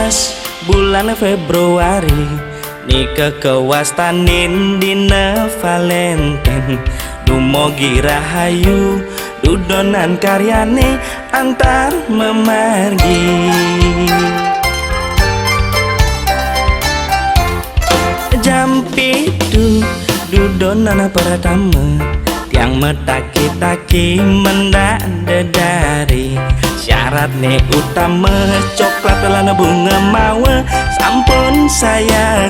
17 bulan Februari Nika kewastanin dina Valentine Dumogi rahayu dudonan karyane antar memargi Jam pitu dudonan pertama Tiang metaki-taki mendak dedari Syaratnya utama coklat lan bunga mawa sampun saya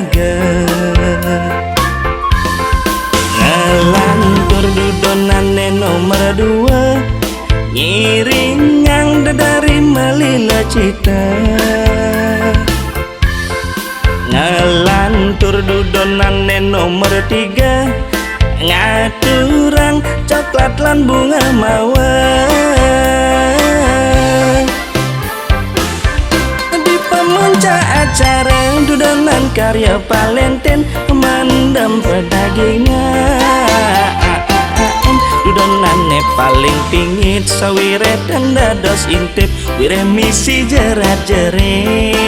ngelantur dudonane nomor 2 ngiringang dedari melila cita ngelantur dudonane nomor 3 ngaturang coklat lan bunga mawa di pemuncak acara dudonan karya Valentine mandam pedagingan dudonane paling pingit sawiret dan dados intip wiremisi jerat-jerit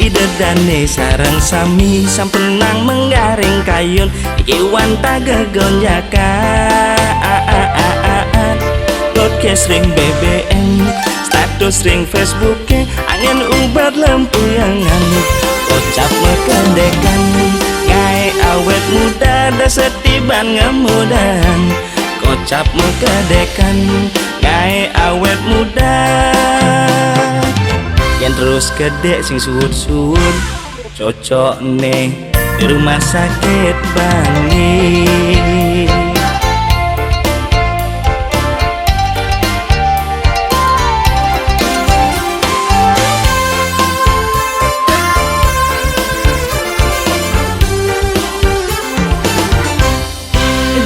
idedane sareng sami sampenang menggaring kayun iki wanta gegonjakan podcast ring BBM status ring Facebooknya angin ubat lampu yang nganuk kocap mekendekan ngai awet muda da setiban ngemudan kocap mekendekan ngai awet muda yang terus gede sing suut-suut cocok nih di rumah sakit Bangi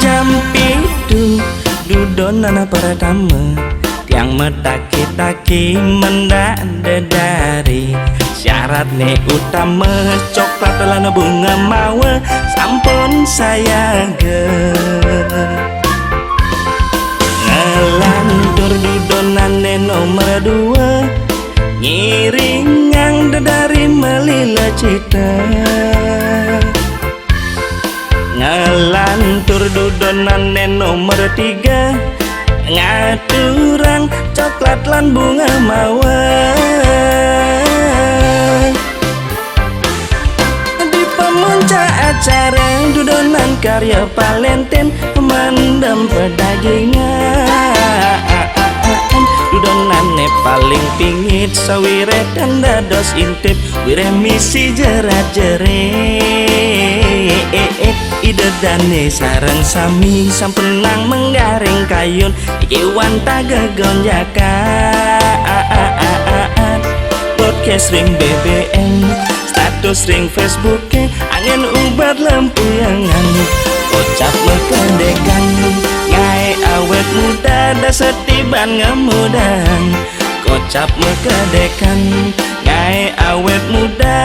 jam pitu dudonan pertama Tiang metaki-taki mendak dedari Syaratnya utama coklat lan bunga mawa sampun saya ngelantur dudonane nomor 2 ngiringang dedari melila cita ngelantur dudonane nomor 3 ngaturang coklat lan bunga mawa di pemuncak acara dudonan karya Valentine mandam pedagingan dudonane paling pingit sawiret dan dados intip wiremisi jerat-jerit idedane sareng sami sampenang menggaring kayun iki wanta gegonjakan podcast ring BBM status ring Facebooknya angin ubat lampu yang nganuk kocap mekendekan ngai awet muda da setiban ngemudan kocap mekendekan ngai awet muda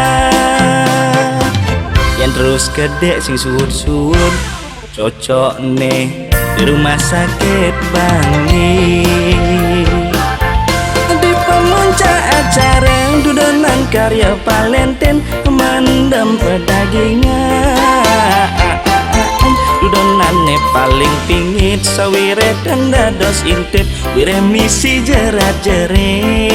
yang terus gede sing suut-suut cocok nih di rumah sakit Bangi di pemuncak acara dudonan karya Valentine mandam pedagingan dudonane paling pingit sawiret dan dados intip wiremisi jerat-jerit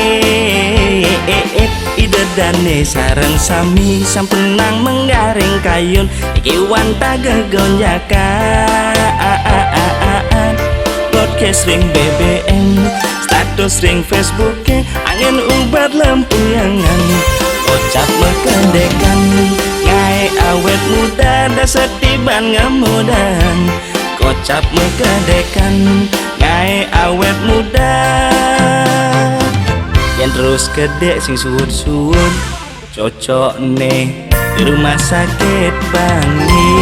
idedane sareng sami sampenang menggaring kayun iki wanta gegonjakan podcast ring BBM status ring Facebooknya angin ubat lampu yang nganuk kocap mekendekan ngai awet muda da setiban ngemudan kocap mekendekan ngai awet muda yang terus gede sing suut-suut cocok nih di rumah sakit Bangi